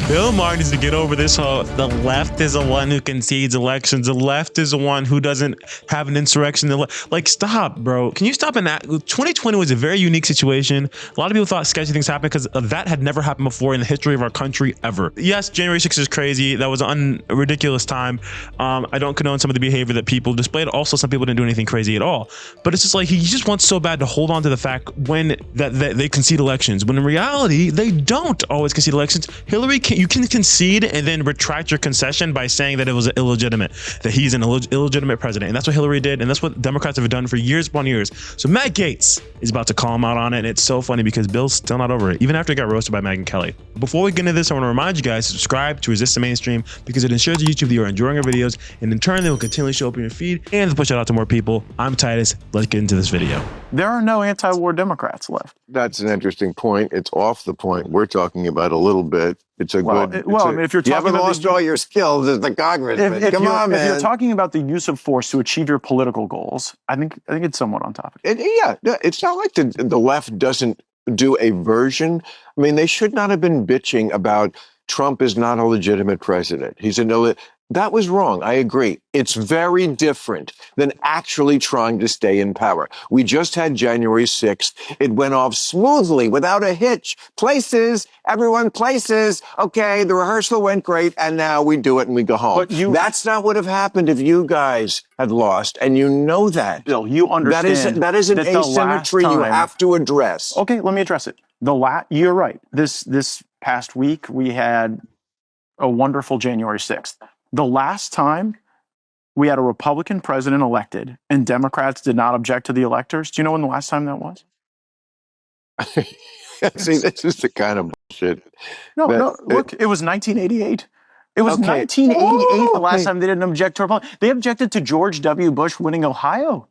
Bill Maher needs to get over this whole, the left is the one who concedes elections. The left is the one who doesn't have an insurrection. Like, stop, bro. Can you stop? In that 2020 was a very unique situation. A lot of people thought sketchy things happened because that had never happened before in the history of our country ever. Yes, January 6th is crazy. That was a ridiculous time. I don't condone some of the behavior that people displayed. Also, some people didn't do anything crazy at all. But it's just like he just wants so bad to hold on to the fact when that they concede elections, when in reality they don't always concede elections. Hillary, you can concede and then retract your concession by saying that it was illegitimate, that he's an illegitimate president, and that's what Hillary did, and that's what Democrats have done for years upon years. So Matt Gaetz is about to call him out on it, and it's so funny because Bill's still not over it, even after he got roasted by Megyn Kelly. Before we get into this, I want to remind you guys to subscribe to Resist the Mainstream because it ensures the YouTube viewer enjoying our videos, and in turn they will continually show up in your feed and push it out to more people. I'm Titus. Let's get into this video. There are no anti-war Democrats left. That's an interesting point. It's off the point we're talking about a little bit. It's a I mean, if you're talking you haven't lost all your skills as the congressman. Come on, man. If you're talking about the use of force to achieve your political goals, I think it's somewhat on topic. Yeah, it's not like the left doesn't do a version. I mean, they should not have been bitching about Trump is not a legitimate president. He's that was wrong. I agree. It's very different than actually trying to stay in power. We just had January 6th. It went off smoothly without a hitch. Places, everyone places. Okay, the rehearsal went great, and now we do it and we go home. But that's not what would have happened if you guys had lost, and you know that. Bill, you understand that is an asymmetry you have to address. Okay, let me address it. You're right. This past week, we had a wonderful January 6th. The last time we had a Republican president elected and Democrats did not object to the electors, do you know when the last time that was? See, this is the kind of bullshit. No, look, it was 1988. It was 1988 the last time they didn't object to Republicans. They objected to George W. Bush winning Ohio.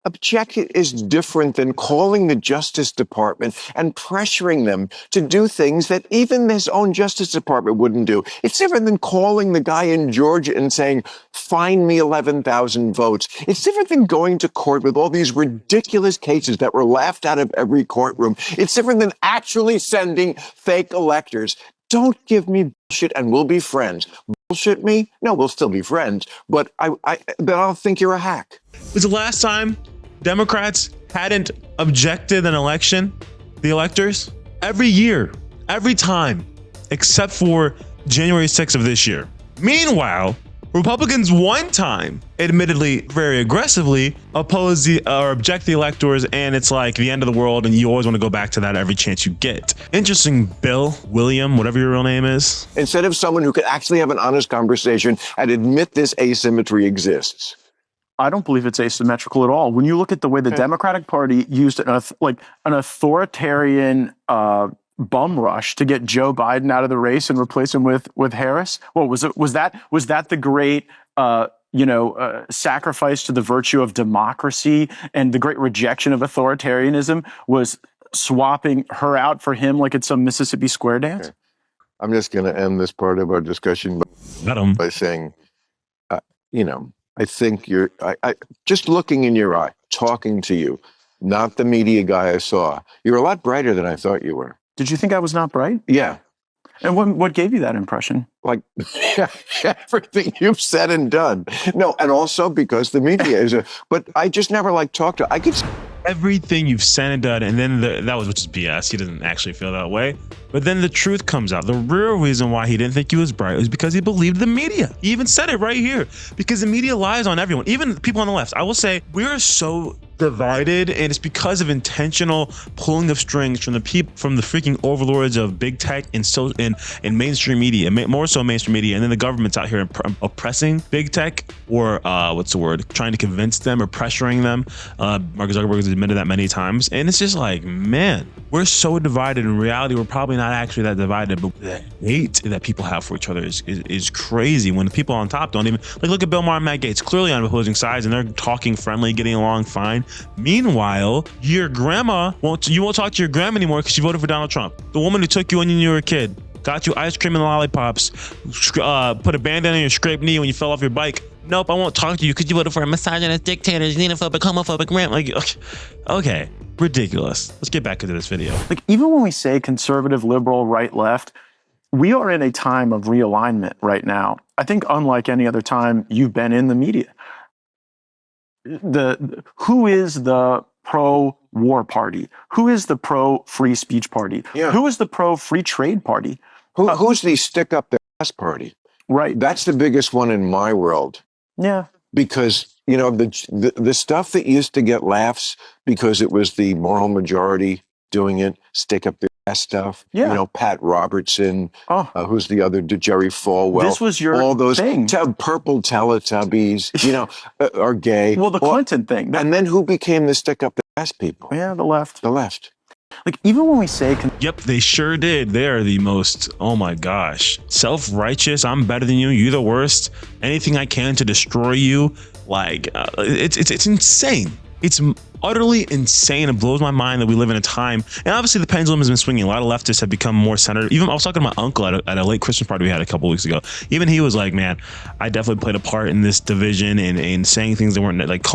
Object is different than calling the Justice Department and pressuring them to do things that even his own Justice Department wouldn't do. It's different than calling the guy in Georgia and saying, find me 11,000 votes. It's different than going to court with all these ridiculous cases that were laughed out of every courtroom. It's different than actually sending fake electors. Don't give me bullshit and we'll be friends. Bullshit me? No, we'll still be friends, but I'll think you're a hack. It was the last time Democrats hadn't objected an election, the electors, every year, every time, except for January 6th of this year. Meanwhile, Republicans one time, admittedly very aggressively, oppose or object the electors, and it's like the end of the world, and you always want to go back to that every chance you get. Interesting, William, whatever your real name is. Instead of someone who could actually have an honest conversation and admit this asymmetry exists. I don't believe it's asymmetrical at all. When you look at the way the Democratic Party used an authoritarian bum rush to get Joe Biden out of the race and replace him with Harris, what was it? Was that the great sacrifice to the virtue of democracy and the great rejection of authoritarianism was swapping her out for him like it's some Mississippi Square dance? Okay. I'm just going to end this part of our discussion by saying, I think I just looking in your eye, talking to you, not the media guy I saw. You're a lot brighter than I thought you were. Did you think I was not bright? Yeah. And what gave you that impression? Like everything you've said and done. No, and also because the media is but I just never talked to, I could. Everything you've said and done, and then that was just BS. He doesn't actually feel that way. But then the truth comes out. The real reason why he didn't think he was bright was because he believed the media. He even said it right here. Because the media lies on everyone, even people on the left. I will say we're so divided, and it's because of intentional pulling of strings from the freaking overlords of big tech and mainstream media, more so mainstream media, and then the government's out here oppressing big tech, or trying to convince them or pressuring them. Mark Zuckerberg has admitted that many times, and it's just like, man, we're so divided. In reality, we're probably not actually that divided, but the hate that people have for each other is crazy. When the people on top don't even look at Bill Maher and Matt Gaetz, clearly on opposing sides, and they're talking friendly, getting along fine. Meanwhile, your grandma won't talk to your grandma anymore because she voted for Donald Trump. The woman who took you when you were a kid, got you ice cream and lollipops, put a bandana on your scraped knee when you fell off your bike. Nope, I won't talk to you because you voted for a misogynist, dictator, xenophobic, homophobic rant. Okay, ridiculous. Let's get back into this video. Even when we say conservative, liberal, right, left, we are in a time of realignment right now. I think unlike any other time you've been in the media. Who is the pro-war party? Who is the pro-free speech party? Yeah. Who is the pro-free trade party? Who's the stick up their ass party? Right. That's the biggest one in my world. Yeah. Because, you know, the stuff that used to get laughs because it was the moral majority doing it, stick up their ass stuff. Yeah. You know, Pat Robertson, Oh. who's the other, Jerry Falwell. This was your all those thing. purple Teletubbies, you know, are gay. Well, the Clinton thing. And then who became the stick up their ass people? Yeah, the left. The left. Like, even when we say Yep, they sure did. They are the most, oh my gosh, self-righteous. I'm better than you. You're the worst. Anything I can to destroy you. Like, it's insane. It's utterly insane. It blows my mind that we live in a time, and obviously the pendulum has been swinging. A lot of leftists have become more centered. Even I was talking to my uncle at a late Christmas party we had a couple weeks ago. Even he was like, man, I definitely played a part in this division and saying things that weren't like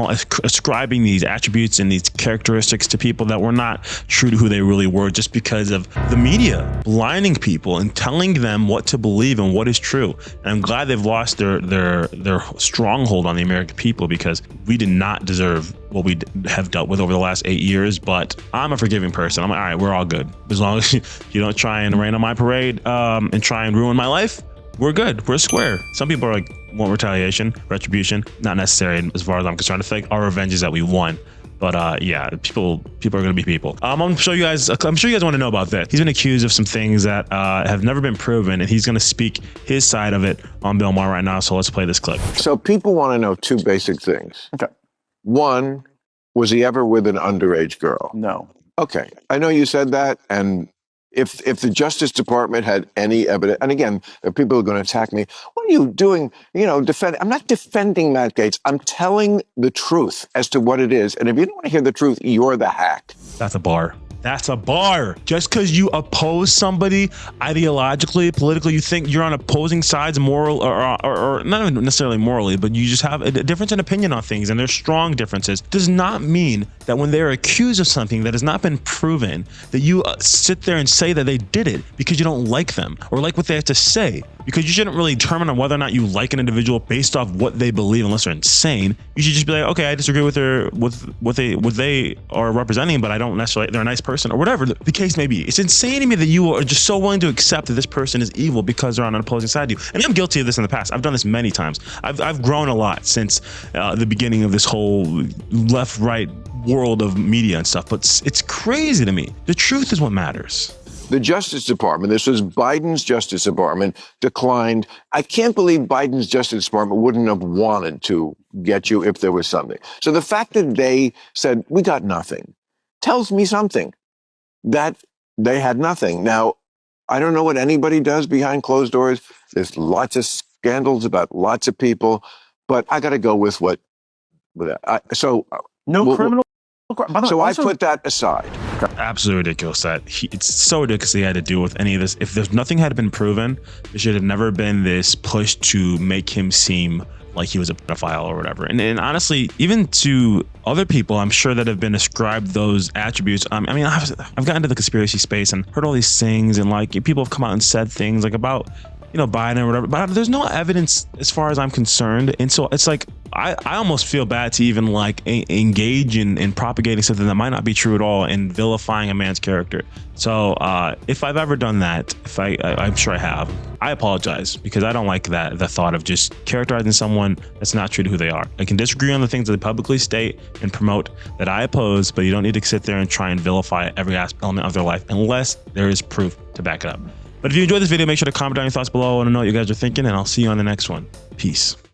ascribing these attributes and these characteristics to people that were not true to who they really were, just because of the media blinding people and telling them what to believe and what is true. And I'm glad they've lost their stronghold on the American people, because we did not deserve what we have dealt with over the last 8 years. But I'm a forgiving person. I'm like, all right, we're all good. As long as you don't try and rain on my parade and try and ruin my life, we're good. We're square. Some people are like, want retaliation, retribution. Not necessary as far as I'm concerned. I think our revenge is that we won. But yeah, people are gonna be people. I'm gonna show you guys. I'm sure you guys want to know about that. He's been accused of some things that have never been proven, and he's gonna speak his side of it on Bill Maher right now. So let's play this clip. So people want to know two basic things. Okay. One, was he ever with an underage girl? No. Okay. I know you said that. And if the Justice Department had any evidence, and again, people are going to attack me. What are you doing? You know, I'm not defending Matt Gaetz. I'm telling the truth as to what it is. And if you don't want to hear the truth, you're the hack. That's a bar. That's a bar. Just because you oppose somebody ideologically, politically, you think you're on opposing sides, moral or not even necessarily morally, but you just have a difference in opinion on things, and there's strong differences, does not mean that when they're accused of something that has not been proven, that you sit there and say that they did it because you don't like them or like what they have to say. Because you shouldn't really determine on whether or not you like an individual based off what they believe, unless they're insane. You should just be like, okay, I disagree with what they are representing, but I don't necessarily, they're a nice person or whatever the case may be. It's insane to me that you are just so willing to accept that this person is evil because they're on an opposing side to you. And I'm guilty of this in the past. I've done this many times. I've grown a lot since the beginning of this whole left-right world of media and stuff, but it's crazy to me. The truth is what matters. The Justice Department, this was Biden's Justice Department, declined. I can't believe Biden's Justice Department wouldn't have wanted to get you if there was something. So the fact that they said, we got nothing, tells me something, that they had nothing. Now, I don't know what anybody does behind closed doors. There's lots of scandals about lots of people, but I got to go with what. No criminal. So I put that aside. Absolutely ridiculous that it's so ridiculous he had to deal with any of this. If there's nothing had been proven, there should have never been this push to make him seem like he was a pedophile or whatever. And honestly, even to other people, I'm sure that have been ascribed those attributes. I mean, I've gotten into the conspiracy space and heard all these things, and like people have come out and said things like about, you know, Biden or whatever, but there's no evidence as far as I'm concerned. And so it's like, I almost feel bad to even like engage in propagating something that might not be true at all and vilifying a man's character. So if I've ever done that, I'm sure I have, I apologize, because I don't like the thought of just characterizing someone that's not true to who they are. I can disagree on the things that they publicly state and promote that I oppose, but you don't need to sit there and try and vilify every element of their life unless there is proof to back it up. But if you enjoyed this video, make sure to comment down your thoughts below. I want to know what you guys are thinking, and I'll see you on the next one. Peace.